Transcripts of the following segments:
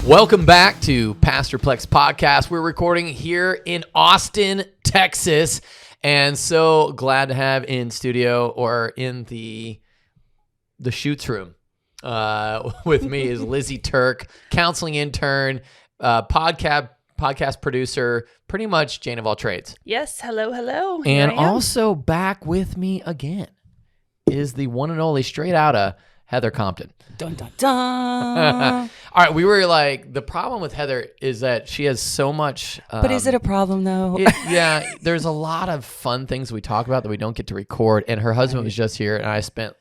Welcome back to Pastor Plek's podcast. We're recording here in Austin, Texas, and so glad to have in studio or in the shoots room with me is Lizzie Turk, counseling intern, podcast producer, pretty much Jane of all trades. Yes, hello. And also back with me again is the one and only straight Outta Heather Compton. Dun, dun, dun. All right, we were like, the problem with Heather is that she has so much. But is it a problem though? Yeah, there's a lot of fun things we talk about that we don't get to record. And her husband was just here, and I spent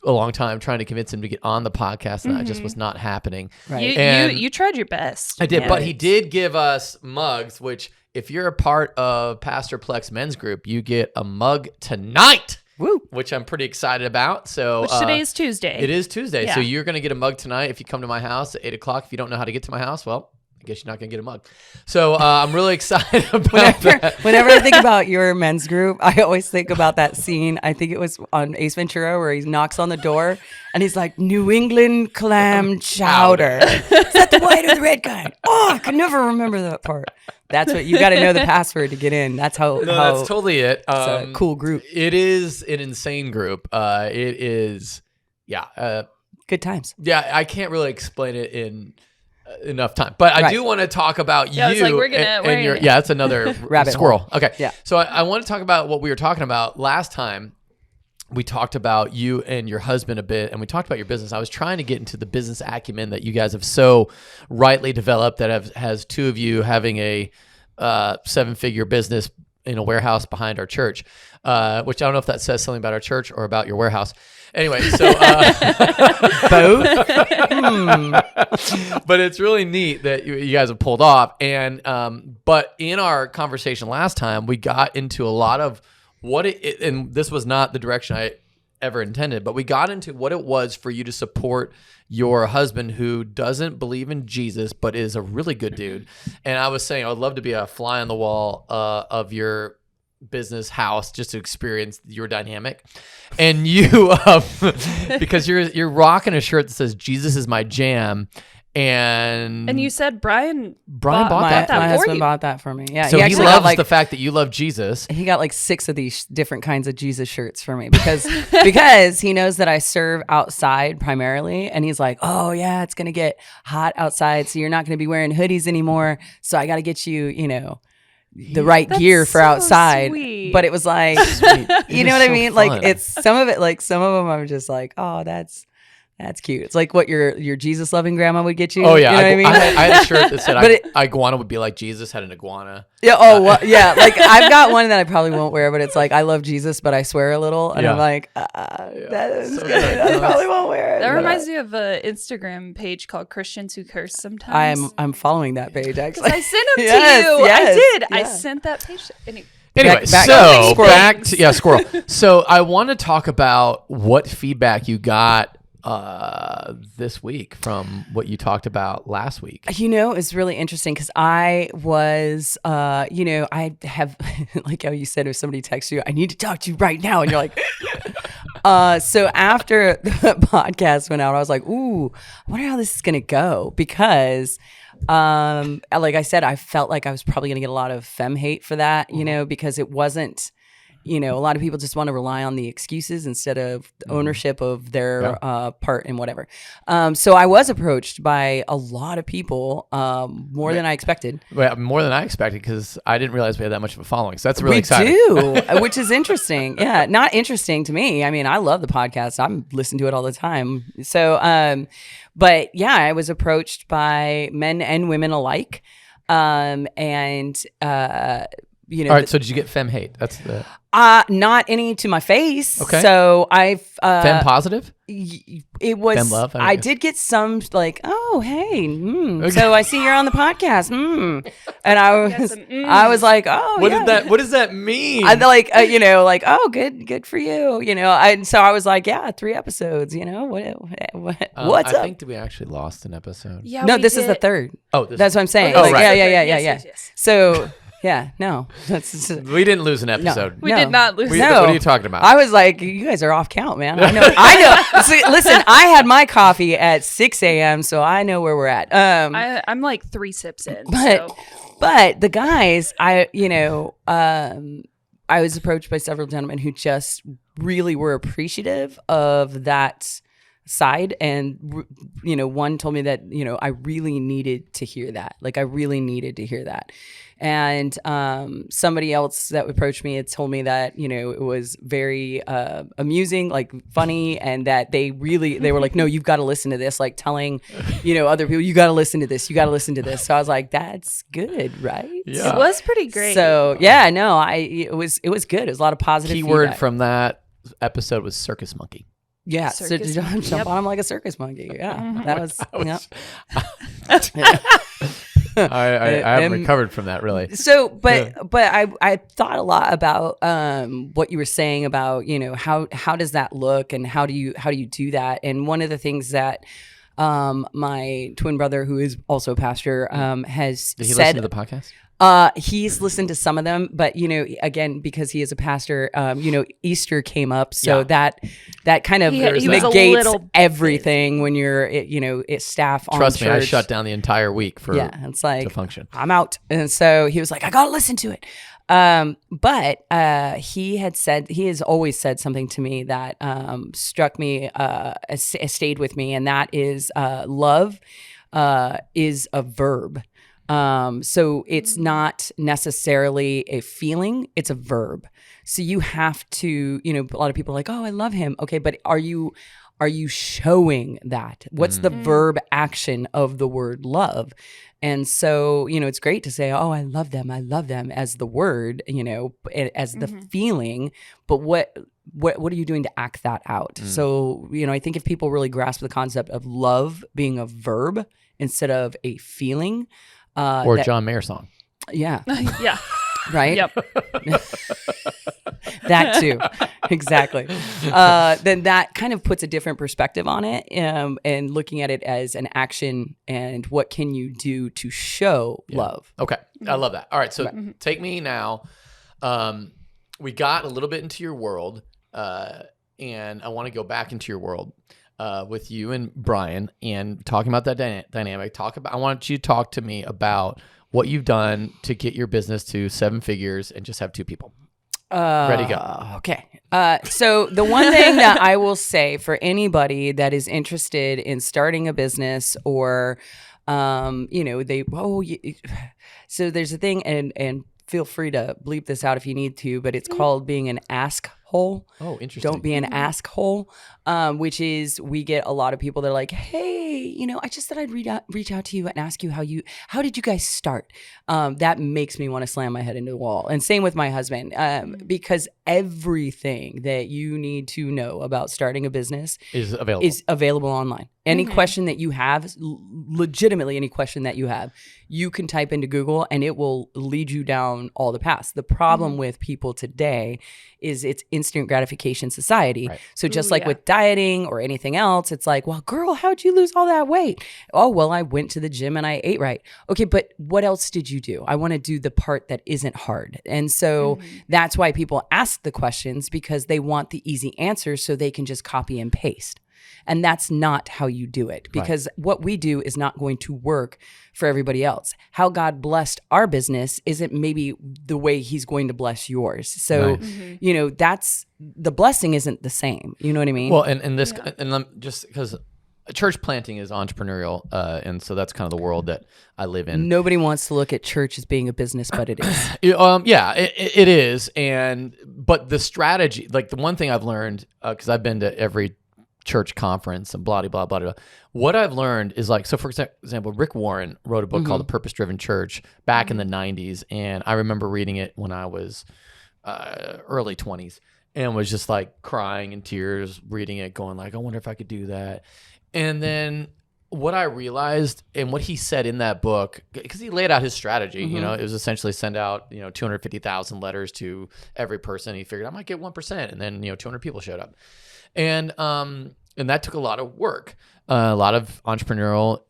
a long time trying to convince him to get on the podcast, and that just was not happening. Right. You tried your best. I did, but he did give us mugs, which if you're a part of Pastor Plek's men's group, you get a mug tonight. Woo. Which I'm pretty excited about. So Which today is Tuesday. It is Tuesday. Yeah. So you're going to get a mug tonight if you come to my house at 8 o'clock. If you don't know how to get to my house, well, I guess you're not going to get a mug. So I'm really excited about that. Whenever I think about your men's group, I always think about that scene. I think it was on Ace Ventura where he knocks on the door and he's like, New England clam chowder. Is that the white or the red kind? Oh, I could never remember that part. That's what you got to know the password to get in. That's how. That's totally it. It's a cool group. It is an insane group. It is, good times. Yeah, I can't really explain it in enough time, but I do want to talk about you. It's like it's another rabbit squirrel. hole. Okay, yeah. So I want to talk about what we were talking about last time. We talked about you and your husband a bit, and we talked about your business. I was trying to get into the business acumen that you guys have so rightly developed that has two of you having a 7-figure business in a warehouse behind our church, which I don't know if that says something about our church or about your warehouse. Anyway, so both. But it's really neat that you guys have pulled off. And but in our conversation last time, we got into a lot of what and this was not the direction I ever intended, but we got into what it was for you to support your husband who doesn't believe in Jesus but is a really good dude. And I was saying I would love to be a fly on the wall of your business house just to experience your dynamic. And you because you're rocking a shirt that says Jesus is my jam. And you said Brian bought my that. my husband bought that for me. Yeah. So he loves the fact that you love Jesus. He got like 6 of these different kinds of Jesus shirts for me because he knows that I serve outside primarily, and he's like, oh yeah, it's gonna get hot outside, so you're not gonna be wearing hoodies anymore. So I got to get you, the right gear for outside. Sweet. But it was like, you know what I mean? Fun. Like it's some of them I'm just like, oh, that's cute. It's like what your Jesus loving grandma would get you. Oh yeah, you know what I mean? I had a shirt that said iguana would be like Jesus had an iguana. Yeah. Oh, well, yeah. Like I've got one that I probably won't wear, but it's like I love Jesus, but I swear a little, and I'm like, that is So good. I probably won't wear it. That but, reminds me of an Instagram page called Christians Who Curse Sometimes. I'm following that page actually. I sent them Yes, to you. yes, I did. yeah. I sent that page. Anyway, squirrel. So I want to talk about what feedback you got this week from what you talked about last week. It's really interesting because I was, I have, like how you said, if somebody texts you, I need to talk to you right now. And you're like, so after the podcast went out, I was like, ooh, I wonder how this is going to go because, like I said, I felt like I was probably going to get a lot of femme hate for that, because it wasn't, a lot of people just want to rely on the excuses instead of the ownership of their part in whatever. So I was approached by a lot of people, more than I expected. Well, more than I expected because I didn't realize we had that much of a following. So that's really exciting. We do, which is interesting. Yeah, not interesting to me. I mean, I love the podcast. I'm listening to it all the time. So, but yeah, I was approached by men and women alike. All right, so did you get femme hate? That's the not any to my face. Okay. So I've femme positive. It was femme love. I did get some like, oh hey, okay. So I see you're on the podcast, and I was like, oh, what does that mean? I like like, oh good for you, and so I was like, yeah, 3 episodes, what's up? I think we actually lost an episode. Yeah, no, this is the 3rd. Oh, that's what I'm saying. Oh, like, right. Yeah. Yes. So Yeah, no, that's We didn't lose an episode. We did not lose. No. What are you talking about? I was like, you guys are off count, man. I know. See, listen, I had my coffee at 6 a.m., so I know where we're at. I'm like 3 sips in. But the guys, I was approached by several gentlemen who just really were appreciative of that side, and one told me that I really needed to hear that. Like I really needed to hear that. And somebody else that approached me had told me that it was very amusing, like funny, and that they were like, no, you've got to listen to this, like telling other people, you got to listen to this, you got to listen to this. So I was like, that's good, right? Yeah. It was pretty great. So yeah, no, it was good. It was a lot of positive keyword feedback. from that episode was circus monkey. Yeah, circus so monkey. jump on him like a circus monkey. Yeah, Mm-hmm. that was. I haven't recovered from that really. So, but I thought a lot about what you were saying about how does that look and how do you do that? And one of the things that my twin brother, who is also a pastor, has Did he said. listen to the podcast? He's listened to some of them, but again, because he is a pastor, Easter came up, so that kind of He was a negates little everything when you're, staff on Trust me, I church. shut down the entire week for It's like to function. I'm out, and so he was like, I gotta listen to it. But he has always said something to me that struck me, stayed with me, and that is love is a verb. So it's not necessarily a feeling, it's a verb. So you have to, a lot of people are like, oh, I love him. Okay, but are you showing that? What's the verb action of the word love? And so, it's great to say, oh, I love them as the word, as the feeling, but what are you doing to act that out? So, I think if people really grasp the concept of love being a verb instead of a feeling, or John Mayer song. Yeah. Yeah. Right? Yep. That too. Exactly. Then that kind of puts a different perspective on it, and looking at it as an action and what can you do to show love. Okay. I love that. All right. So take me now. We got a little bit into your world, and I want to go back into your world with you and Brian and talking about that dynamic. I want you to talk to me about what you've done to get your business to 7 figures and just have 2 people. Ready, go. Okay. So the one thing that I will say for anybody that is interested in starting a business or, so there's a thing, and feel free to bleep this out if you need to, but it's called being an ask hole. Oh, interesting. Don't be an ask hole, which is we get a lot of people that are like, hey, I just thought I'd reach out to you and ask you how did you guys start? That makes me want to slam my head into the wall. And same with my husband, because everything that you need to know about starting a business is available online. Any question that you have, legitimately any question that you have, you can type into Google and it will lead you down all the paths. The problem with people today is it's instant gratification society. Right. So just with dieting or anything else, it's like, well, girl, how'd you lose all that weight? Oh, well, I went to the gym and I ate right. Okay, but what else did you do? I want to do the part that isn't hard. And so that's why people ask the questions, because they want the easy answers so they can just copy and paste. And that's not how you do it, because what we do is not going to work for everybody else. How God blessed our business isn't maybe the way he's going to bless yours. So, that's the blessing isn't the same. You know what I mean? Well, and this, and just because church planting is entrepreneurial. And so that's kind of the world that I live in. Nobody wants to look at church as being a business, but it is. It is. But the strategy, like the one thing I've learned, because I've been to every church conference and blah, blah, blah, blah. What I've learned is like, so for example, Rick Warren wrote a book called The Purpose-Driven Church back in the 90s. And I remember reading it when I was early 20s and was just like crying in tears, reading it, going like, I wonder if I could do that. And then what I realized and what he said in that book, because he laid out his strategy, it was essentially send out, 250,000 letters to every person. He figured I might get 1%. And then, 200 people showed up. And that took a lot of work, a lot of entrepreneurial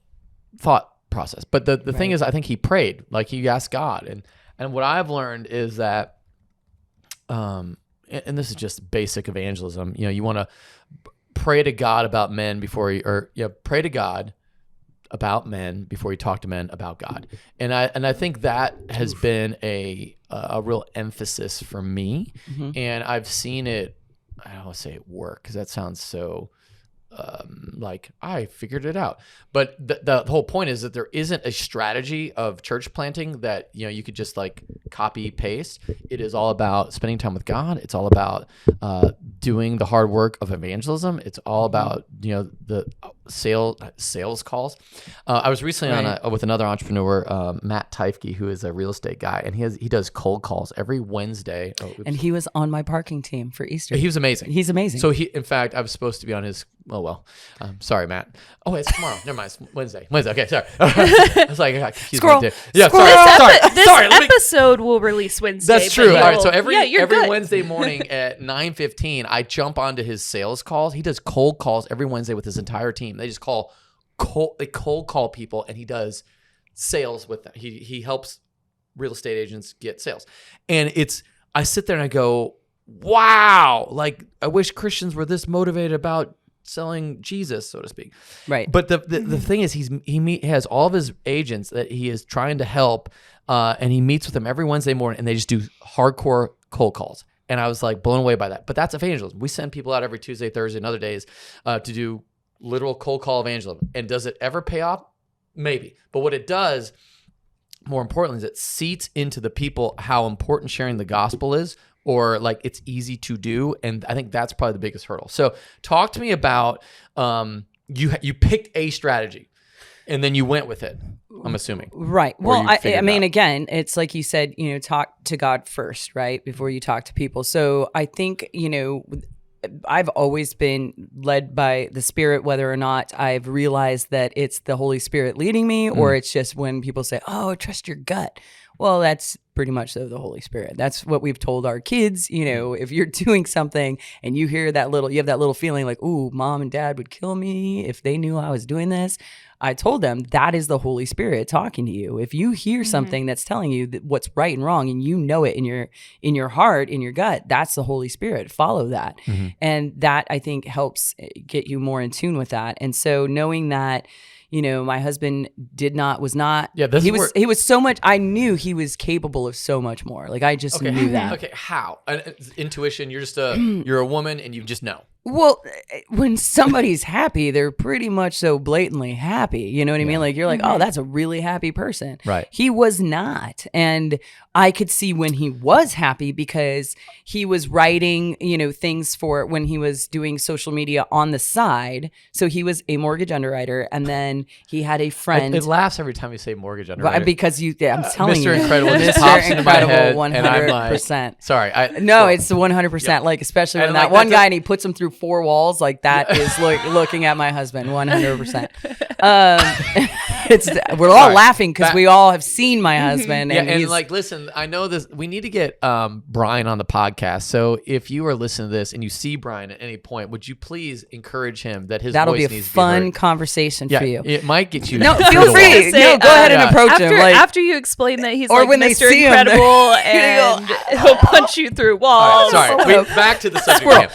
thought process. But the thing is, I think he prayed, like he asked God, and And what I've learned is that, and this is just basic evangelism. You know, you want to pray to God about men before pray to God about men before you talk to men about God. And I think that has been a real emphasis for me. And I've seen it, I don't want to say it work because that sounds so like I figured it out. But the whole point is that there isn't a strategy of church planting that, you know, you could just like copy paste. It is all about spending time with God. It's all about doing the hard work of evangelism. It's all about, you know, the sales calls. I was recently with another entrepreneur, Matt Teifke, who is a real estate guy, and he does cold calls every Wednesday. And he was on my parking team for Easter. He was amazing. He's amazing. So in fact, I was supposed to be on his. Oh well, sorry, Matt. Oh, it's tomorrow. Never mind. It's Wednesday. Okay, sorry. I was like, I got confused. Squirrel. Yeah, Squirrel. sorry. This Sorry. episode will release Wednesday. That's true. All right. So every good. Wednesday morning at 9:15, I jump onto his sales calls. He does cold calls every Wednesday with his entire team. They just cold call people, and he does sales with them. He helps real estate agents get sales, and I sit there and I go, wow, like I wish Christians were this motivated about selling Jesus, so to speak. Right. But the thing is, he has all of his agents that he is trying to help, and he meets with them every Wednesday morning, and they just do hardcore cold calls. And I was like blown away by that. But that's evangelism. We send people out every Tuesday, Thursday, and other days to do literal cold call evangelism. And does it ever pay off? Maybe. But what it does, more importantly, is it seats into the people how important sharing the gospel is, or like it's easy to do. And I think that's probably the biggest hurdle. So talk to me about, you picked a strategy and then you went with it, I'm assuming. Right. Well, I mean, again, it's like you said, you know, talk to God first, right? Before you talk to people. So I think, you know, I've always been led by the Spirit, whether or not I've realized that it's the Holy Spirit leading me, or it's just when people say, oh, trust your gut. Well, that's pretty much the Holy Spirit. That's what we've told our kids. You know, if you're doing something and you hear you have that little feeling like, ooh, mom and dad would kill me if they knew I was doing this. I told them that is the Holy Spirit talking to you. If you hear something that's telling you that what's right and wrong, and you know it in your heart, in your gut, that's the Holy Spirit. Follow that. And that, I think, helps get you more in tune with that. And so knowing that, you know, my husband was not. Yeah, he was so much. I knew he was capable of so much more. Like I just knew that. Okay, how? Intuition. You're just you're a woman, and you just know. Well, when somebody's happy, they're pretty much so blatantly happy. You know what I mean? Like you're like, oh, that's a really happy person. Right. He was not. And I could see when he was happy because he was writing, you know, things for when he was doing social media on the side. So he was a mortgage underwriter, and then he had a friend. It laughs every time you say mortgage underwriter. Because I'm telling you. Mr. Incredible just pops into my head, 100%. and I'm like, sorry. It's 100%. Like, especially when that one guy and he puts him through 4 walls, like that is looking at my husband 100%. We're all laughing because we all have seen my husband. And like, listen, I know this. We need to get Brian on the podcast. So if you are listening to this and you see Brian at any point, would you please encourage him that his that'll voice be a needs fun to be heard. conversation for you. It might get you. No, feel free. No, go ahead and approach him. Like, after you explain that he's or like when they Mr. see Incredible and he'll punch you through walls. Sorry, back to the subject.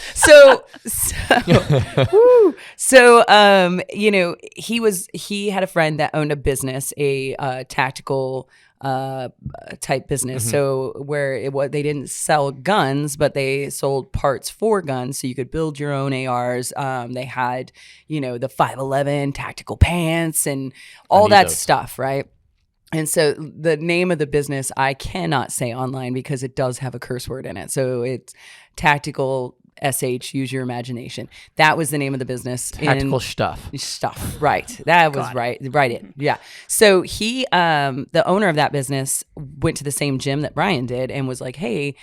You know, he had a friend that owned a business, a tactical type business. So where they didn't sell guns, but they sold parts for guns, so you could build your own ARs. They had, you know, the 5.11 tactical pants and all that stuff, right? And so the name of the business I cannot say online because it does have a curse word in it. So it's Tactical SH, use your imagination. That was the name of the business. Tactical stuff. Right. That was right. Yeah. So he, the owner of that business, went to the same gym that Brian did and was like, hey,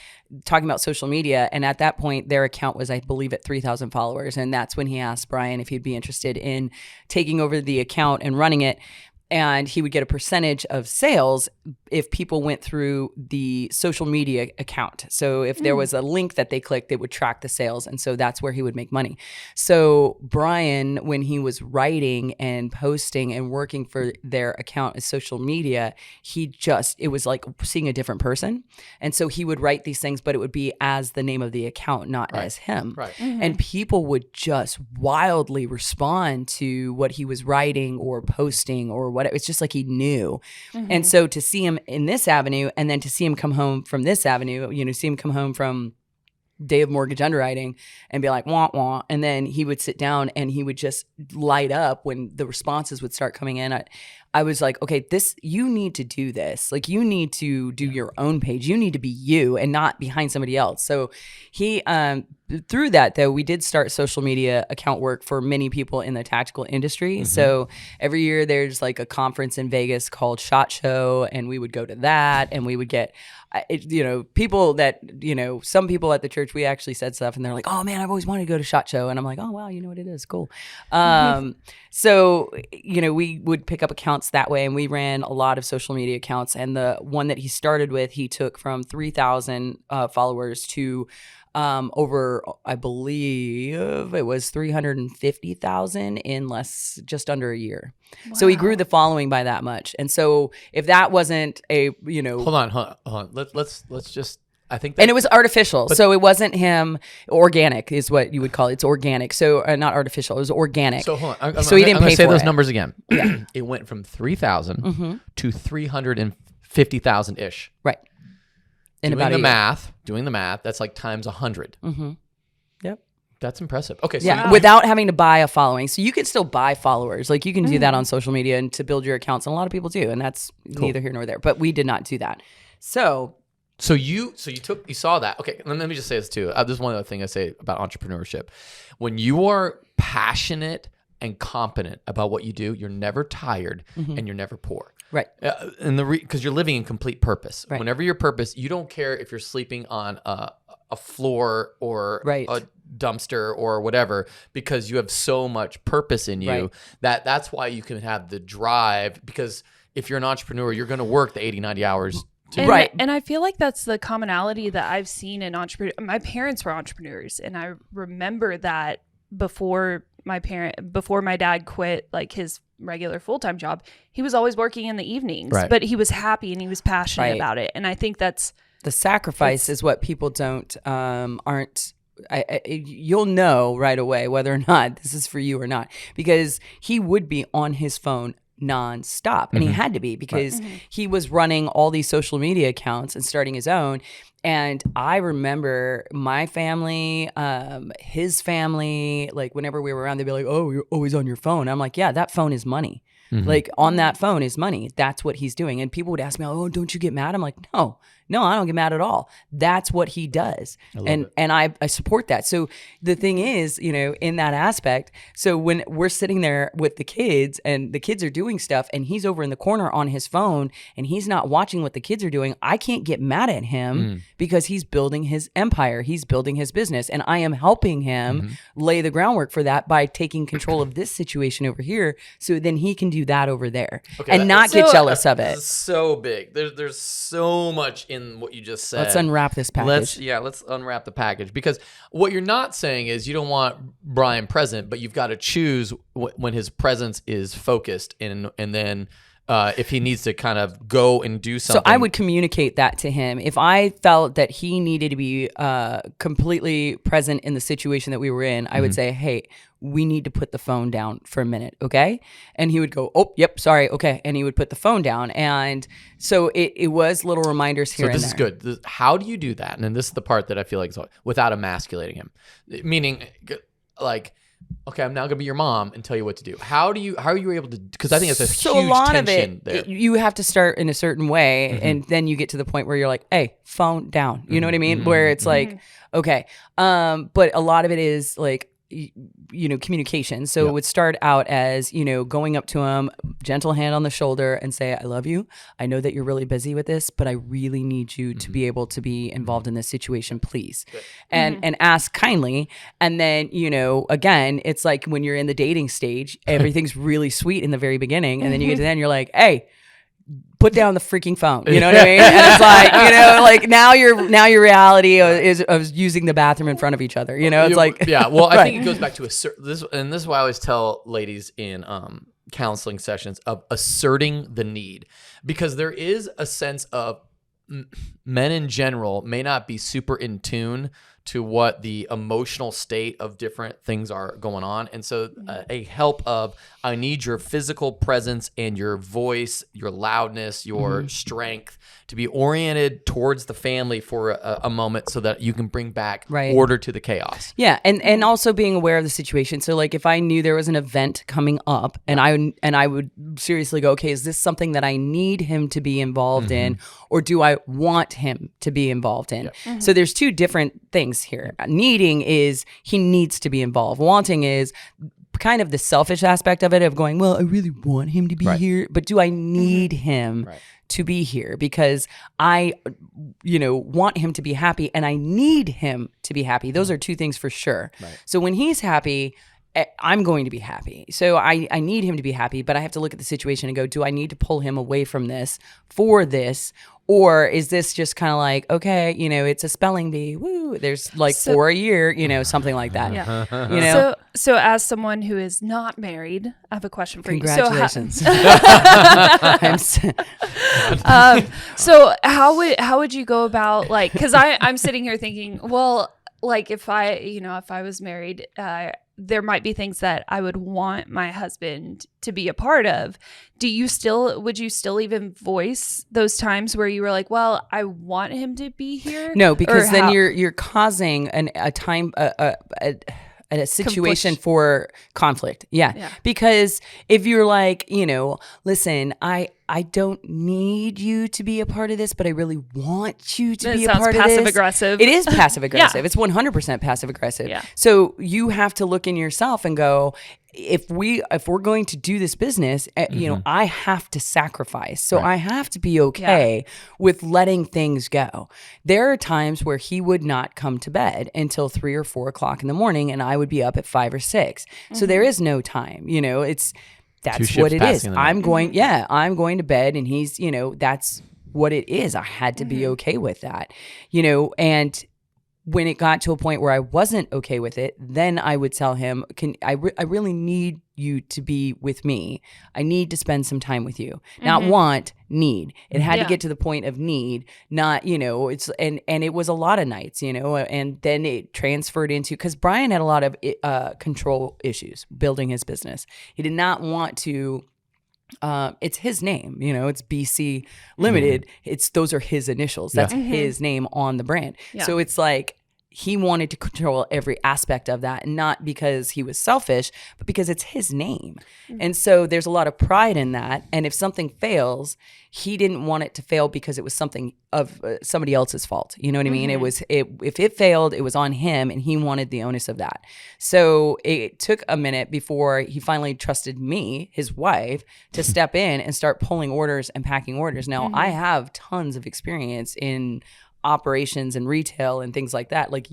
talking about social media. And at that point, their account was, I believe, at 3,000 followers. And that's when he asked Brian if he'd be interested in taking over the account and running it. And he would get a percentage of sales if people went through the social media account. So if there was a link that they clicked, it would track the sales. And so that's where he would make money. So Brian, when he was writing and posting and working for their account as social media, it was like seeing a different person. And so he would write these things, but it would be as the name of the account, not as him. Right. And people would just wildly respond to what he was writing or posting or what. It's just like he knew. And so to see him in this avenue and then to see him come home from this avenue, see him come home from day of mortgage underwriting and be like, wah, wah. And then he would sit down and he would just light up when the responses would start coming in. I was like, okay, you need to do this. Like, you need to do your own page. You need to be you and not behind somebody else. So he, through that though, we did start social media account work for many people in the tactical industry. So every year there's like a conference in Vegas called SHOT Show, and we would go to that, and we would get, people that, some people at the church, we actually said stuff and they're like, oh man, I've always wanted to go to SHOT Show. And I'm like, oh wow, you know what it is, cool. So, we would pick up accounts that way, and we ran a lot of social media accounts. And the one that he started with, he took from 3,000 followers to over, I believe it was 350,000 in just under a year. Wow. So he grew the following by that much. And so if that wasn't hold on. Let's just, I think and it was artificial. So it wasn't him. Organic is what you would call it. It's organic. So not artificial. It was organic. So hold on. So he didn't pay for say those it. numbers again. Yeah. It went from 3,000 to 350,000 ish. Right. Doing the math, that's like times 100. Yep. That's impressive. Okay. So yeah, without having to buy a following. So you can still buy followers. Like, you can do that on social media and to build your accounts. And a lot of people do. And that's neither here nor there. But we did not do that. So you saw that. Okay. Let me just say this too. This is one other thing I say about entrepreneurship. When you are passionate and competent about what you do, you're never tired and you're never poor. Right. Because you're living in complete purpose. Right. Whenever your purpose, you don't care if you're sleeping on a floor or a dumpster or whatever, because you have so much purpose in you that's why you can have the drive. Because if you're an entrepreneur, you're going to work the 80, 90 hours. And I feel like that's the commonality that I've seen in entrepreneurs. My parents were entrepreneurs, and I remember that before my dad quit like his regular full-time job, he was always working in the evenings, but he was happy and he was passionate about it. And I think that's the sacrifice is what people you'll know right away whether or not this is for you or not, because he would be on his phone nonstop. And he had to be, because he was running all these social media accounts and starting his own. And I remember my family, his family, like whenever we were around, they'd be like, oh, you're always on your phone. I'm like, yeah, that phone is money. Like, on that phone is money. That's what he's doing. And people would ask me, oh, don't you get mad? I'm like, no, I don't get mad at all. That's what he does. And I support that. So the thing is, in that aspect, so when we're sitting there with the kids and the kids are doing stuff and he's over in the corner on his phone and he's not watching what the kids are doing, I can't get mad at him because he's building his empire. He's building his business. And I am helping him lay the groundwork for that by taking control of this situation over here, so then he can do that over there and not get jealous of it. This is so big. There's so much in what you just said. Let's unwrap this package. Let's unwrap the package, because what you're not saying is you don't want Brian present, but you've got to choose when his presence is focused, and then if he needs to kind of go and do something. So I would communicate that to him. If I felt that he needed to be completely present in the situation that we were in, I would say, hey, we need to put the phone down for a minute, okay? And he would go, oh, yep, sorry, okay. And he would put the phone down. And so it was little reminders here and there. So this is good. How do you do that? And then this is the part that I feel like is without emasculating him. Meaning, like, okay, I'm now gonna be your mom and tell you what to do. How are you able to? Because I think it's a huge tension there. You have to start in a certain way, and then you get to the point where you're like, "Hey, phone down." You know what I mean? Where it's like, okay, but a lot of it is like, communication. So it would start out as, going up to him, gentle hand on the shoulder and say, I love you. I know that you're really busy with this, but I really need you to be able to be involved in this situation, please. And ask kindly. And then, again, it's like when you're in the dating stage, everything's really sweet in the very beginning. And then you get to the end, you're like, hey, put down the freaking phone. You know what I mean? And it's like, like now your reality is of using the bathroom in front of each other. It's like, yeah. Well, I think it goes back to this is why I always tell ladies in counseling sessions of asserting the need, because there is a sense of men in general may not be super in tune to what the emotional state of different things are going on. And so a help of, I need your physical presence and your voice, your loudness, your strength to be oriented towards the family for a moment so that you can bring back order to the chaos. Yeah. And also being aware of the situation. So like if I knew there was an event coming up and I would seriously go, okay, is this something that I need him to be involved in, or do I want him to be involved in? So there's two different things here. Needing is he needs to be involved. Wanting is kind of the selfish aspect of it, of going, well, I really want him to be here, but do I need him to be here? Because I, want him to be happy and I need him to be happy. Those are two things for sure. So when he's happy, I'm going to be happy. So I need him to be happy, but I have to look at the situation and go, do I need to pull him away from this for this? Or is this just kind of like, okay, it's a spelling bee. Woo, there's like 4 a year, something like that. Yeah. So as someone who is not married, I have a question for Congratulations. you. So how would you go about, like, because I'm sitting here thinking, well, like if I was married, there might be things that I would want my husband to be a part of. Would you still even voice those times where you were like, well, I want him to be here? No, because then you're causing a situation for conflict. Yeah. Because if you're like, listen, I don't need you to be a part of this, but I really want you to be a part of this. Passive aggressive. It is passive aggressive. It's 100% passive aggressive. Yeah. So you have to look in yourself and go, if we're going to do this business, I have to sacrifice. So I have to be okay with letting things go. There are times where he would not come to bed until 3 or 4 o'clock in the morning, and I would be up at 5 or 6. So there is no time. That's what it is. I'm going to bed, and he's, that's what it is. I had to be okay with that, and when it got to a point where I wasn't okay with it, then I would tell him, I really need you to be with me. I need to spend some time with you. Not want, need. It had to get to the point of need, not, it's, and it was a lot of nights, and then it transferred into, because Brian had a lot of control issues building his business. He did not want to, it's his name, it's BC Limited. Those are his initials. That's his name on the brand. Yeah. So it's like, he wanted to control every aspect of that, and not because he was selfish, but because it's his name. And so there's a lot of pride in that. And if something fails, he didn't want it to fail because it was something of somebody else's fault. You know what I mean? If it failed, it was on him, and he wanted the onus of that. So it took a minute before he finally trusted me, his wife, to step in and start pulling orders and packing orders. Now, I have tons of experience in operations and retail and things like that, like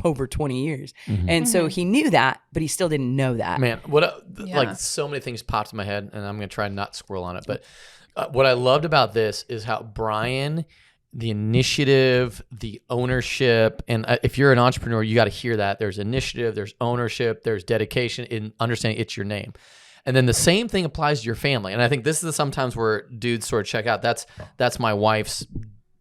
over 20 years. And so he knew that, but he still didn't know that. Man, like so many things popped in my head, and I'm going to try and not squirrel on it. But what I loved about this is how Brian, the initiative, the ownership, and if you're an entrepreneur, you got to hear that. There's initiative, there's ownership, there's dedication in understanding it's your name. And then the same thing applies to your family. And I think this is sometimes where dudes sort of check out. That's my wife's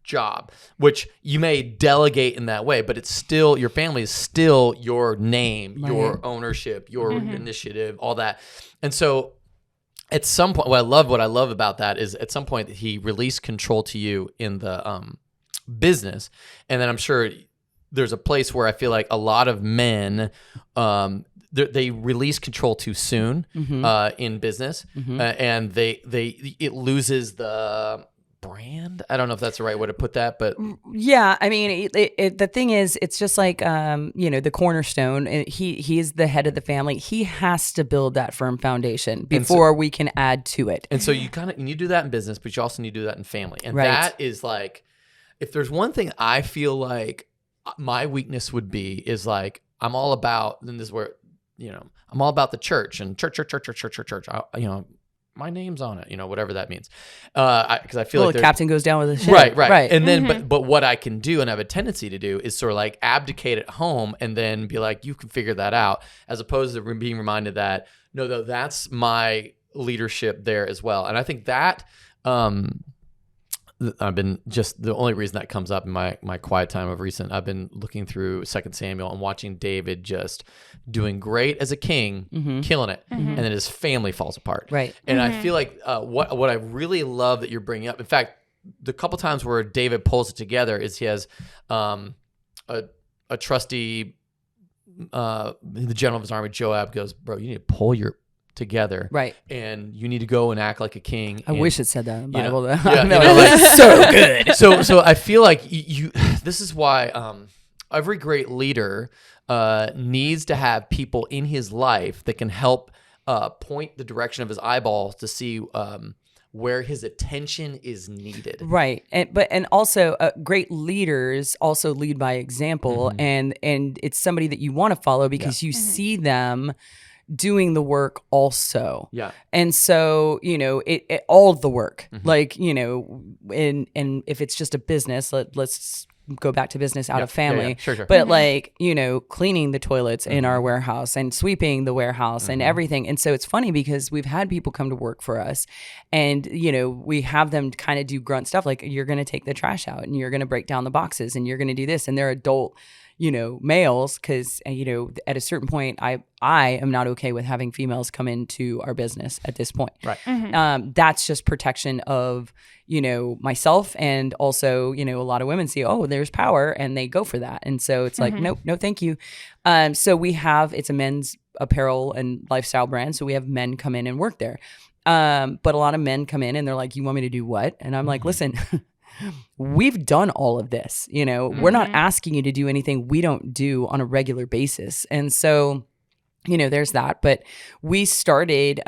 job, which you may delegate in that way, but it's still, your family is still your name, your ownership, your initiative, all that. And so at some point, what I love about that is at some point he released control to you in the business. And then I'm sure there's a place where I feel like a lot of men, they release control too soon in business, and it loses the brand. I don't know if that's the right way to put that, but yeah, I mean, the thing is, it's just like, the cornerstone. He is the head of the family. He has to build that firm foundation before we can add to it. And so you need to do that in business, but you also need to do that in family. And that is like, if there's one thing I feel like my weakness would be is like, I'm all about, and this is where, I'm all about the church and church. My name's on it, whatever that means. Because I feel like the captain goes down with the ship. Right. And then, but what I can do and have a tendency to do is sort of like abdicate at home and then be like, you can figure that out, as opposed to being reminded that, no, that's my leadership there as well. And I think that, I've been just the only reason that comes up in my quiet time of recent. I've been looking through 2 Samuel and watching David just doing great as a king, killing it, and then his family falls apart. Right. And I feel like what I really love that you're bringing up. In fact, the couple times where David pulls it together is he has a trusty, the general of his army, Joab, goes, bro, you need to pull your together, right? And you need to go and act like a king. I wish it said that in the Bible. So good. So I feel like you. This is why every great leader needs to have people in his life that can help point the direction of his eyeballs to see where his attention is needed. Right. And also great leaders also lead by example, and it's somebody that you want to follow because you see them doing the work also. Yeah. And so, it all of the work, like, and if it's just a business, let's go back to business out of family. Sure. But like, cleaning the toilets in our warehouse and sweeping the warehouse and everything. And so it's funny because we've had people come to work for us and, we have them kind of do grunt stuff. Like, you're going to take the trash out and you're going to break down the boxes and you're going to do this. And they're adult males, because at a certain point I am not okay with having females come into our business at this point. Right. That's just protection of myself, and also a lot of women see, oh, there's power, and they go for that, and so it's like, no thank you. So it's a men's apparel and lifestyle brand, so we have men come in and work there, but a lot of men come in and they're like, you want me to do what? And I'm like, listen, we've done all of this, we're not asking you to do anything we don't do on a regular basis. And so, there's that. But we started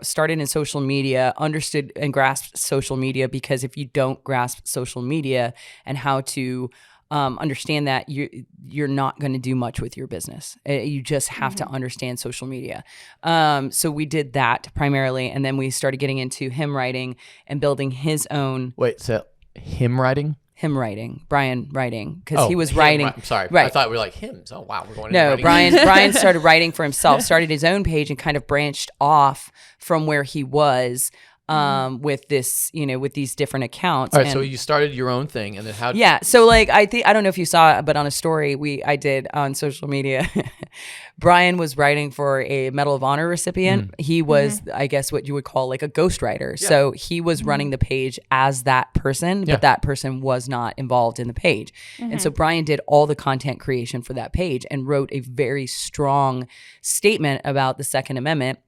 started in social media, understood and grasped social media, because if you don't grasp social media and how to understand that, you're not going to do much with your business. You just have to understand social media. So we did that primarily, and then we started getting into hymn writing and building his own. Wait, so hymn writing? Hymn writing, Brian writing, because he was writing. I'm sorry, right. I thought we were like hymns. Oh wow, we're going. No, Brian started writing for himself, started his own page, and kind of branched off from where he was. With this, with these different accounts. All right, so you started your own thing, and then how? Yeah, so like I don't know if you saw it, but on a story I did on social media, Brian was writing for a Medal of Honor recipient. He was, I guess, what you would call like a ghostwriter. Yeah. So he was running the page as that person, but that person was not involved in the page. And so Brian did all the content creation for that page and wrote a very strong statement about the Second Amendment.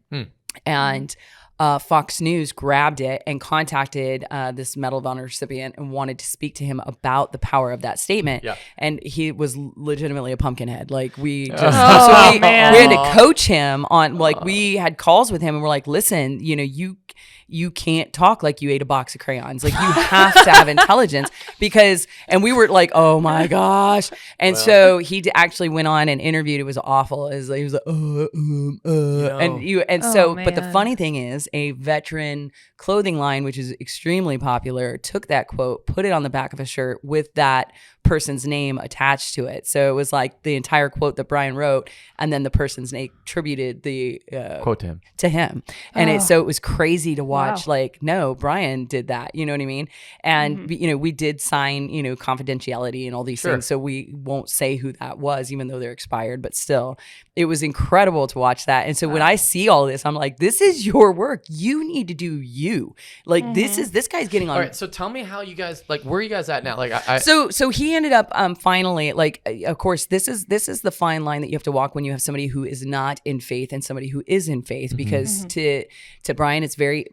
And Fox News grabbed it and contacted this Medal of Honor recipient and wanted to speak to him about the power of that statement. Yeah. And he was legitimately a pumpkinhead. Like, we just, we had to coach him on, like, we had calls with him and we're like, listen, you can't talk like you ate a box of crayons. Like, you have to have intelligence, because, and we were like, oh my gosh. And so he actually went on and interviewed. It was awful. He was like, but the funny thing is, a veteran clothing line, which is extremely popular, took that quote, put it on the back of a shirt with that person's name attached to it. So it was like the entire quote that Brian wrote, and then the person's name attributed the quote to him. And so it was crazy to watch. Wow. Like, no, Brian did that. You know what I mean? And we did sign confidentiality and all these things, so we won't say who that was, even though they're expired. But still, it was incredible to watch that. And so when I see all this, I'm like, this is your work. You need to do you. Like, this guy's getting on. All right, so tell me how you guys, like, where are you guys at now? Like, so he ended up finally, like, of course, this is the fine line that you have to walk when you have somebody who is not in faith and somebody who is in faith, because to Brian, it's very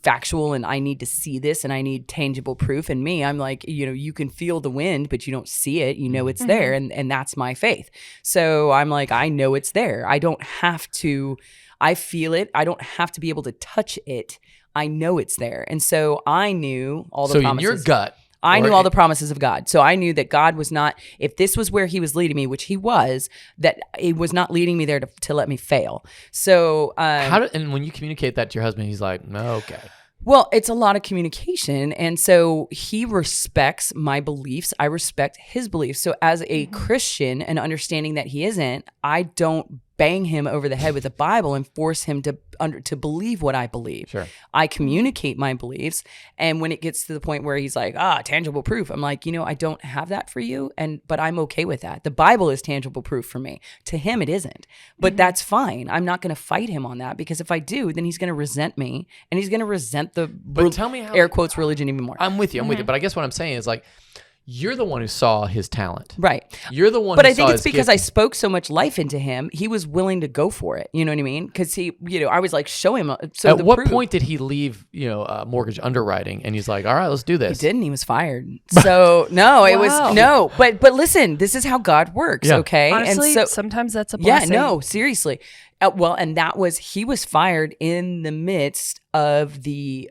factual, and I need to see this, and I need tangible proof. And me, I'm like, you can feel the wind, but you don't see it. It's there, and that's my faith. So I'm like, I know it's there. I don't have to. I feel it. I don't have to be able to touch it. I know it's there. And so I knew all the promises. So in your gut, I knew all the promises of God. So I knew that God was not, if this was where he was leading me, which he was, that he was not leading me there to let me fail. So and when you communicate that to your husband, he's like, no, okay. Well, it's a lot of communication. And so he respects my beliefs. I respect his beliefs. So as a Christian, and understanding that he isn't, I don't bang him over the head with the Bible and force him to believe what I believe. Sure. I communicate my beliefs. And when it gets to the point where he's like, tangible proof, I'm like, I don't have that for you. But I'm okay with that. The Bible is tangible proof for me. To him, it isn't. But that's fine. I'm not going to fight him on that, because if I do, then he's going to resent me, and he's going to resent the tell me how, air quotes religion even more. I'm with you. But I guess what I'm saying is, like, you're the one who saw his talent. Right. You're the one But who I think saw it's his because gift. I spoke so much life into him. He was willing to go for it. You know what I mean? Because he, I was like, show him. So At what point did he leave, mortgage underwriting, and he's like, all right, let's do this? He didn't. He was fired. So no, it was no. But listen, this is how God works. Yeah. Okay. Honestly, and so, sometimes that's a blessing. Yeah, no, seriously. And he was fired in the midst of the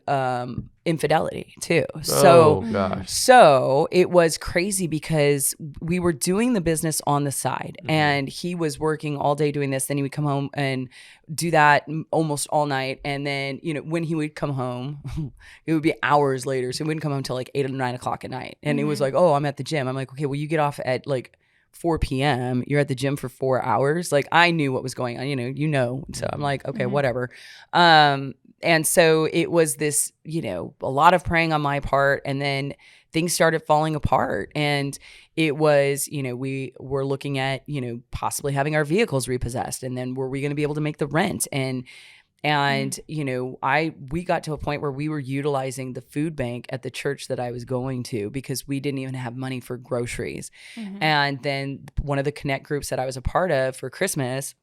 infidelity too. So it was crazy, because we were doing the business on the side, and he was working all day doing this. Then he would come home and do that almost all night. And then, when he would come home, it would be hours later. So he wouldn't come home until like 8 or 9 o'clock at night. And it was like, oh, I'm at the gym. I'm like, okay, well, you get off at like 4 p.m. You're at the gym for 4 hours. Like, I knew what was going on, so I'm like, okay, whatever. And so it was this, a lot of praying on my part, and then things started falling apart. And it was, we were looking at, possibly having our vehicles repossessed, and then were we going to be able to make the rent? And we got to a point where we were utilizing the food bank at the church that I was going to, because we didn't even have money for groceries. And then one of the connect groups that I was a part of for Christmas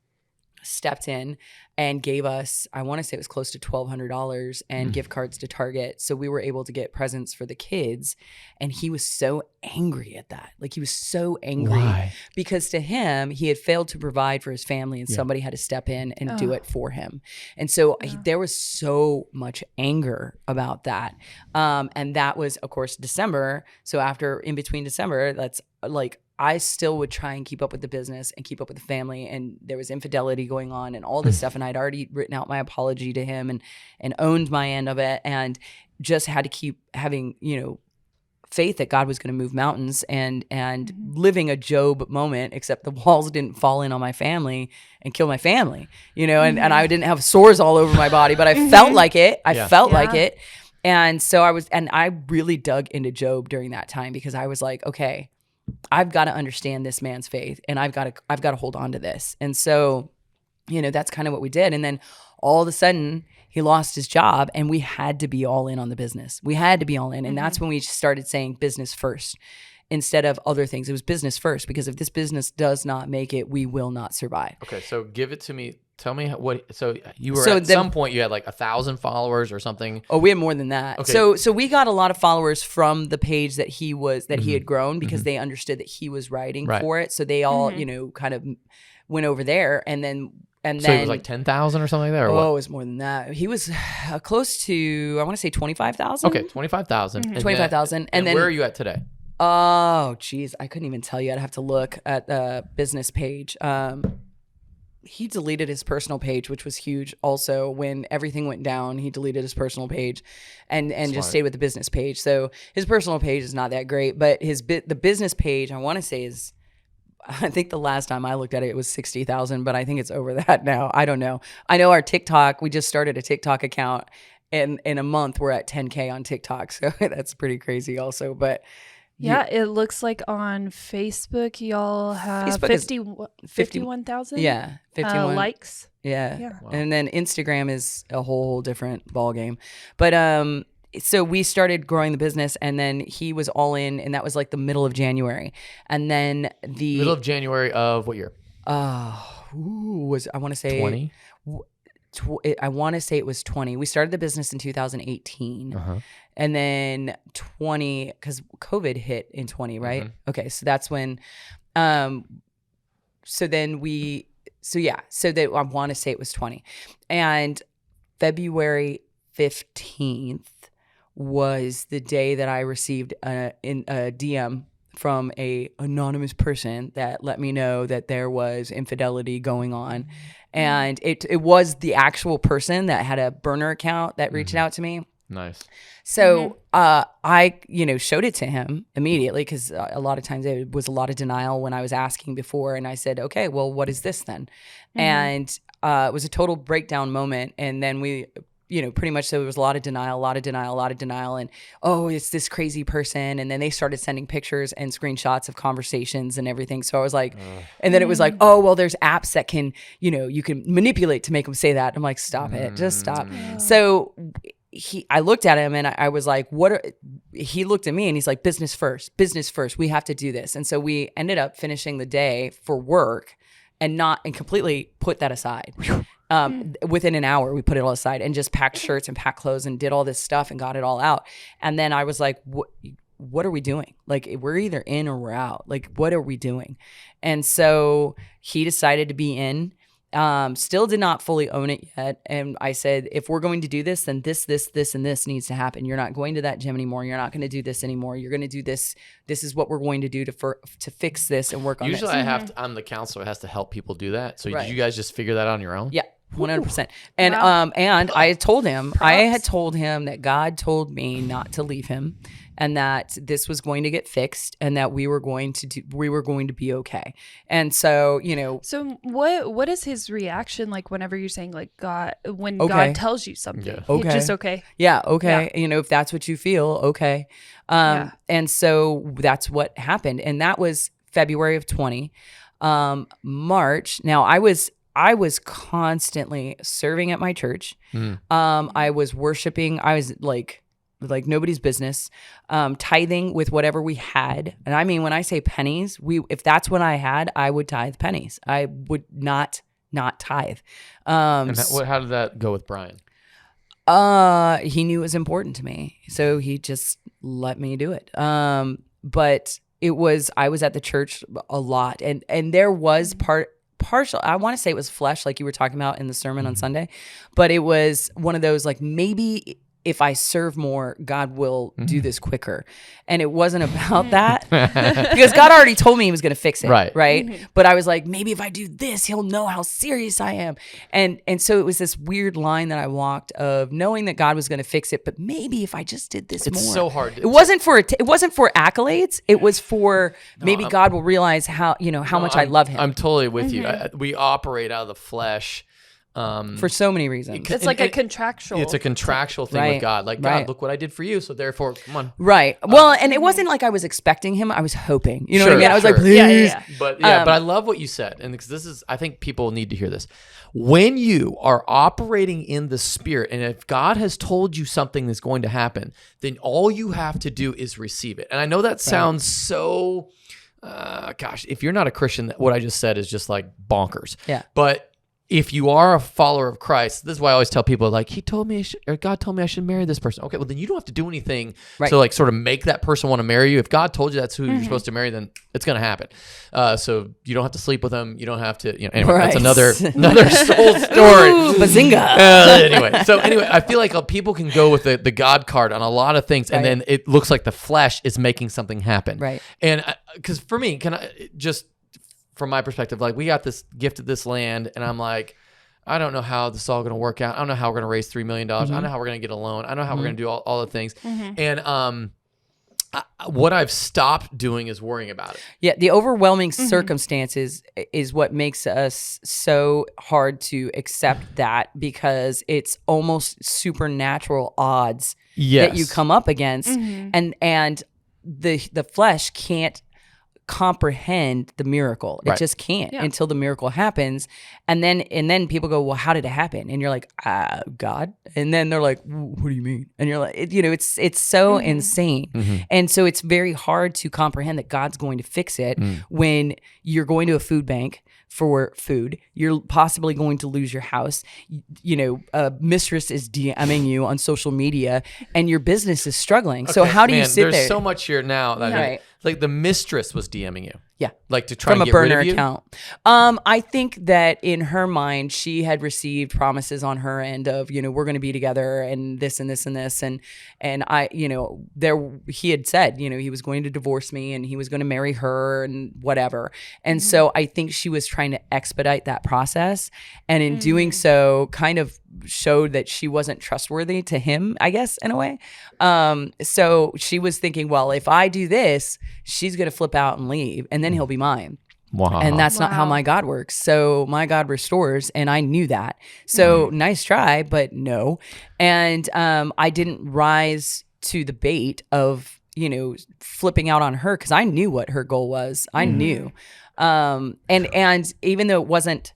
stepped in and gave us, I want to say it was close to $1,200 and gift cards to Target. So we were able to get presents for the kids. And he was so angry at that. Like, he was so angry. Why? Because to him, he had failed to provide for his family, and somebody had to step in and do it for him. And so there was so much anger about that. And that was, of course, December. So in between December, that's like, I still would try and keep up with the business and keep up with the family, and there was infidelity going on and all this stuff. And I'd already written out my apology to him and owned my end of it, and just had to keep having, faith that God was going to move mountains, and living a Job moment, except the walls didn't fall in on my family and kill my family, and I didn't have sores all over my body, but I felt like it. I felt like it. And so I really dug into Job during that time, because I was like, okay, I've got to understand this man's faith, and I've got to hold on to this. And so, that's kind of what we did. And then all of a sudden he lost his job, and we had to be all in on the business. We had to be all in. And that's when we started saying business first instead of other things. It was business first, because if this business does not make it, we will not survive. Okay. So give it to me. Tell me so you were at some point you had like 1,000 followers or something. Oh, we had more than that. Okay. So we got a lot of followers from the page that he had grown, because they understood that he was writing for it. So they all, kind of went over there, and then so it was like 10,000 or something like that, or what? Oh, it was more than that. He was close to, I want to say 25,000. Okay, 25,000. 25,000. And then where are you at today? Oh, geez, I couldn't even tell you. I'd have to look at the business page. He deleted his personal page, which was huge. Also, when everything went down, he deleted his personal page and just stayed with the business page. So his personal page is not that great, but the business page, I want to say I think the last time I looked at it, it was 60,000, but I think it's over that now. I don't know. I know our TikTok, we just started a TikTok account, and in a month we're at 10K on TikTok. So that's pretty crazy also, but yeah, it looks like on Facebook y'all have 51,000. Yeah, 51 likes. Yeah. Wow. And then Instagram is a whole different ball game. But so we started growing the business, and then he was all in, and that was like the middle of January. And then the Middle of January of what year? I want to say 20. I want to say it was 20. We started the business in 2018, and then 20 because COVID hit in 20, right? Okay, so that's when. So that I want to say it was 20, and February 15th was the day that I received a DM from a anonymous person that let me know that there was infidelity going on. And it was the actual person that had a burner account that reached out to me. Nice. So I, showed it to him immediately because a lot of times it was a lot of denial when I was asking before. And I said, okay, well, what is this then? And it was a total breakdown moment. And then we, pretty much there was a lot of denial. And, oh, it's this crazy person. And then they started sending pictures and screenshots of conversations and everything. So I was like, and then it was like, oh, well, there's apps that can, you can manipulate to make them say that. I'm like, stop it. Just stop. So I looked at him and I was like, he looked at me and he's like, business first. We have to do this. And so we ended up finishing the day for work and completely put that aside. Within an hour, we put it all aside and just packed shirts and packed clothes and did all this stuff and got it all out. And then I was like, what are we doing? Like, we're either in or we're out. Like, what are we doing? And so he decided to be in. Still did not fully own it yet. And I said, if we're going to do this, then this, and this needs to happen. You're not going to that gym anymore. You're not going to do this anymore. You're going to do this. This is what we're going to do to fix this and work on this. Usually I'm the counselor that has to help people do that. So Right. Did you guys just figure that out on your own? Yeah. 100%. And Wow. and I had told him, that God told me not to leave him, and that this was going to get fixed, and that we were going to be okay. And so, So what is his reaction like whenever you're saying like God, when Okay. God tells you something? Yeah. He Okay. just okay. yeah, okay, if that's what you feel, okay. Yeah. And so that's what happened, and that was February of 20. March. Now I was constantly serving at my church. I was worshiping. I was like nobody's business, tithing with whatever we had. And I mean, when I say pennies, if that's what I had, I would tithe pennies. I would not tithe. And how did that go with Brian? He knew it was important to me, so he just let me do it. But I was at the church a lot, and there was partial, I want to say it was flesh, like you were talking about in the sermon on Sunday, but it was one of those like, maybe if I serve more, God will do this quicker. And it wasn't about that because God already told me he was going to fix it. Right. Mm-hmm. But I was like, maybe if I do this, he'll know how serious I am. And so it was this weird line that I walked of knowing that God was going to fix it. But maybe if I just did this more. It's so hard. It wasn't for accolades. It was for maybe God will realize how much I love him. I'm totally with you. We operate out of the flesh. For so many reasons. It's like a contractual. It's a contractual thing Right. with God. Like, Right. God, look what I did for you. So therefore, come on. Right. Well, and it wasn't like I was expecting him. I was hoping. You know what I Sure, mean? I was like, sure. please. Yeah. But I love what you said. And because this is, I think people need to hear this. When you are operating in the Spirit, and if God has told you something that's going to happen, then all you have to do is receive it. And I know that sounds so, if you're not a Christian, what I just said is just like bonkers. Yeah. But if you are a follower of Christ, this is why I always tell people, like, God told me I should marry this person. Okay, well, then you don't have to do anything to like sort of make that person want to marry you. If God told you that's who you're supposed to marry, then it's going to happen. So you don't have to sleep with them. You don't have to, anyway, Right. that's another whole story. Ooh, bazinga. Anyway, I feel like people can go with the God card on a lot of things, and then it looks like the flesh is making something happen. Right. And because for me, from my perspective, like we got this gift of this land, and I'm like, I don't know how this is all going to work out. I don't know how we're going to raise $3 million. I don't know how we're going to get a loan. I don't know how we're going to do all the things. And what I've stopped doing is worrying about it. Yeah, the overwhelming circumstances is what makes us so hard to accept that, because it's almost supernatural odds that you come up against, and the flesh can't comprehend the miracle. It Right. just can't Yeah. until the miracle happens. And then people go, well, how did it happen? And you're like, God. And then they're like, what do you mean? And you're like, it's so insane. And so it's very hard to comprehend that God's going to fix it when you're going to a food bank for food. You're possibly going to lose your house. A mistress is DMing you on social media and your business is struggling. So Okay, how do you man, sit there's there? so much here now. That Right. like the mistress was DMing you. Yeah. Like to try From and a get rid burner of you? account. I think that in her mind, she had received promises on her end of, we're going to be together and this and this and this. And I, he had said, he was going to divorce me and he was going to marry her and whatever. And so I think she was trying to expedite that process. And in doing so, kind of showed that she wasn't trustworthy to him, I guess, in a way. So she was thinking, well, if I do this, she's going to flip out and leave and then he'll be mine. Wow. And that's not how my God works. So my God restores, and I knew that. So nice try, but no. And I didn't rise to the bait of, flipping out on her because I knew what her goal was. I knew. And even though it wasn't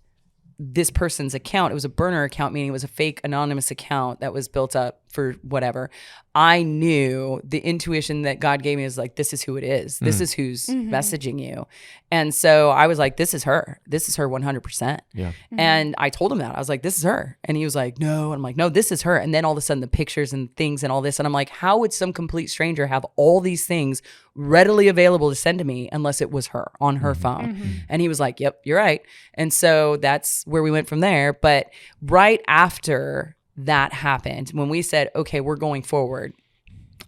this person's account, it was a burner account, meaning it was a fake anonymous account that was built up for whatever. I knew the intuition that God gave me is like, this is who it is. This is who's messaging you. And so I was like, this is her. This is her 100%. Yeah. And I told him that. I was like, this is her. And he was like, no. And I'm like, no, this is her. And then all of a sudden the pictures and things and all this. And I'm like, how would some complete stranger have all these things readily available to send to me unless it was her on her phone? And he was like, yep, you're right. And so that's where we went from there. But right after that happened, when we said, okay, we're going forward,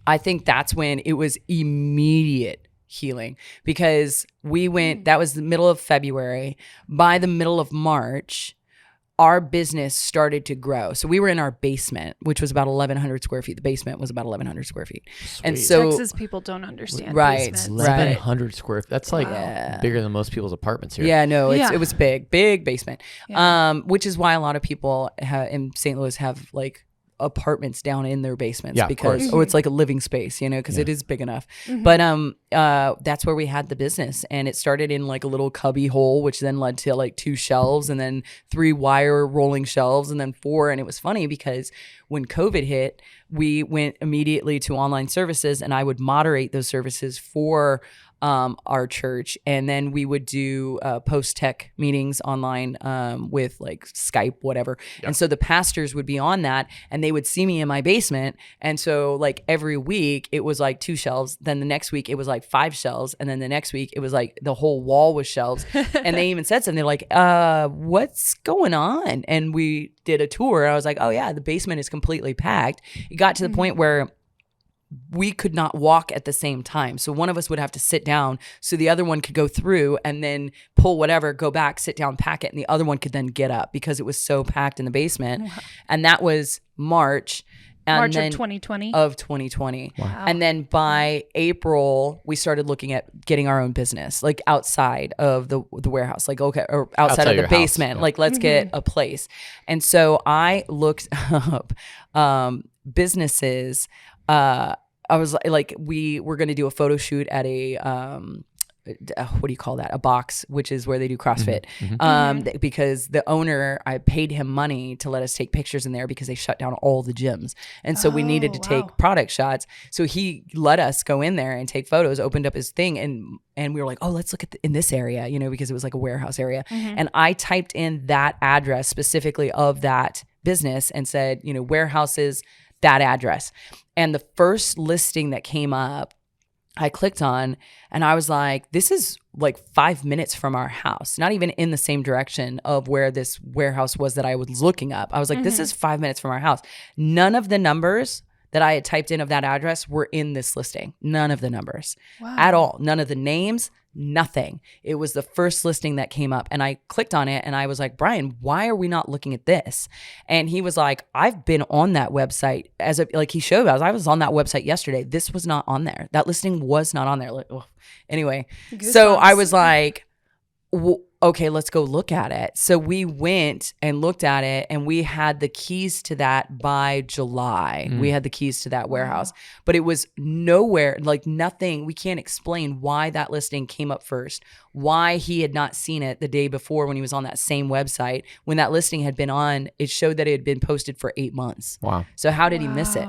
I think that's when it was immediate healing, because we went, that was the middle of February. By the middle of March, our business started to grow. So we were in our basement, which was about 1,100 square feet. The basement was about 1,100 square feet. And so Texas people don't understand Right, basements. right. 1,100 square feet. That's like bigger than most people's apartments here. yeah, no, Yeah. it was big basement. Yeah. Which is why a lot of people in St. Louis have like apartments down in their basements, Yeah, of because course. it's like a living space, because it is big enough. But that's where we had the business, and it started in like a little cubby hole, which then led to like 2 shelves and then 3 wire rolling shelves and then 4. And it was funny because when COVID hit, we went immediately to online services, and I would moderate those services for our church, and then we would do post-tech meetings online with like Skype, whatever. And so the pastors would be on that, and they would see me in my basement. And so like every week it was like 2 shelves, then the next week it was like 5 shelves, and then the next week it was like the whole wall was shelves. And they even said something, they're like, what's going on? And we did a tour, and I was like, oh yeah, the basement is completely packed. It got to the point where we could not walk at the same time. So one of us would have to sit down so the other one could go through and then pull whatever, go back, sit down, pack it, and the other one could then get up because it was so packed in the basement. Wow. And that was March. March of 2020. Of 2020. Wow. And then by April, we started looking at getting our own business, like outside of the warehouse, like, okay, or outside of the your basement, house. Yeah. like let's get a place. And so I looked up businesses. I was like, we were going to do a photo shoot at a, what do you call that? A box, which is where they do CrossFit. Because the owner, I paid him money to let us take pictures in there because they shut down all the gyms. And so we needed to take product shots. So he let us go in there and take photos, opened up his thing. And we were like, oh, let's look at in this area, because it was like a warehouse area. And I typed in that address specifically of that business and said, warehouses, that address. And the first listing that came up, I clicked on, and I was like, this is like 5 minutes from our house, not even in the same direction of where this warehouse was that I was looking up. I was like, this is 5 minutes from our house. None of the numbers that I had typed in of that address were in this listing. None of the numbers at all. None of the names, nothing. It was the first listing that came up, and I clicked on it, and I was like, Brian, why are we not looking at this? And he was like, I've been on that website he showed us. I was on that website yesterday. This was not on there. That listing was not on there. Anyway, so I was like, okay, let's go look at it. So we went and looked at it, and we had the keys to that by July. We had the keys to that warehouse, but it was nowhere, like nothing. We can't explain why that listing came up first, why he had not seen it the day before when he was on that same website. When that listing had been on, it showed that it had been posted for 8 months. Wow. So how did he miss it?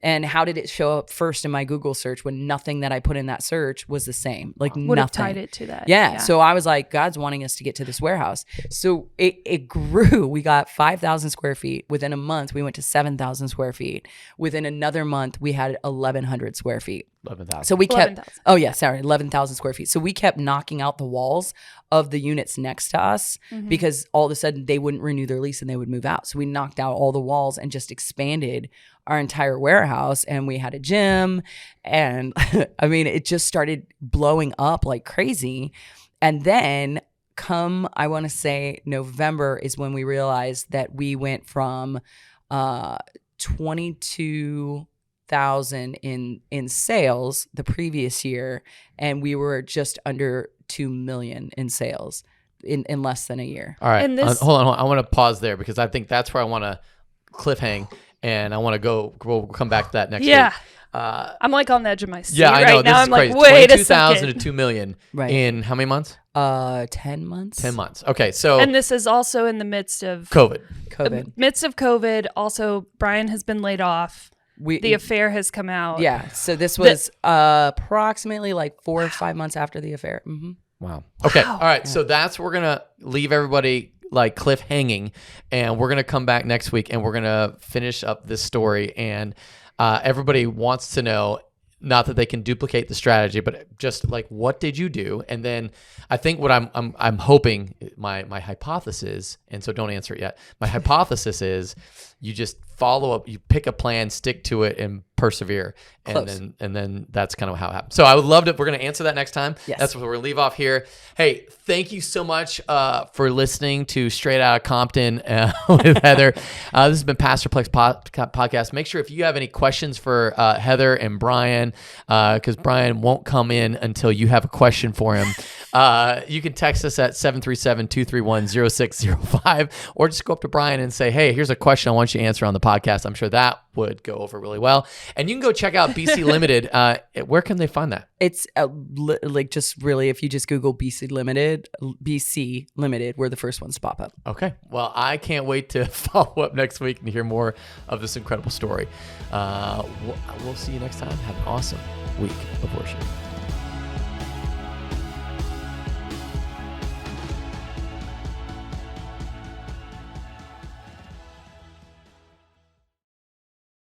And how did it show up first in my Google search when nothing that I put in that search was the same? Like Would have nothing. tied it to that. Yeah. So I was like, God's wanting us to get to this warehouse. So it grew. We got 5,000 square feet. Within a month, we went to 7,000 square feet. Within another month, we had 1,100 square feet. 11,000. So we kept, 11,000. 11,000 square feet. So we kept knocking out the walls of the units next to us because all of a sudden they wouldn't renew their lease and they would move out. So we knocked out all the walls and just expanded our entire warehouse, and we had a gym, and I mean, it just started blowing up like crazy. And then come, I want to say November is when we realized that we went from 22,000 in sales the previous year, and we were just under 2 million in sales in less than a year. All right. And this- Hold on. I want to pause there because I think that's where I want to cliffhang, and I want to go. We'll come back to that next week. I'm like on the edge of my seat I know. right This now. is I'm like, crazy. wait a 22,000 second. to 2 million Right. in how many months? 10 months. 10 months. Okay. So And this is also in the midst of COVID. Also, Brian has been laid off. The affair has come out. Yeah. So this was approximately like 4 or 5 months after the affair. Mm-hmm. Wow. Okay. All right. So that's, we're going to leave everybody like cliff hanging, and we're going to come back next week and we're going to finish up this story. And everybody wants to know, not that they can duplicate the strategy, but just like, what did you do? And then I think what I'm hoping, my hypothesis, and so don't answer it yet. My hypothesis is you just follow up, you pick a plan, stick to it, and persevere. And then that's kind of how it happens. So I would love to, we're going to answer that next time. Yes. That's what we're going to leave off here. Hey, thank you so much for listening to Straight Outta Compton with Heather. This has been Pastor Plek's podcast. Make sure if you have any questions for Heather and Brian, because Brian won't come in until you have a question for him, you can text us at 737-231-0605, or just go up to Brian and say, hey, here's a question I want you to answer on the podcast. I'm sure that would go over really well. And you can go check out BC Limited. Where can they find that? It's like just really, if you just Google BC Limited, we're the first ones to pop up. Okay. Well, I can't wait to follow up next week and hear more of this incredible story. We'll see you next time. Have an awesome week of worship.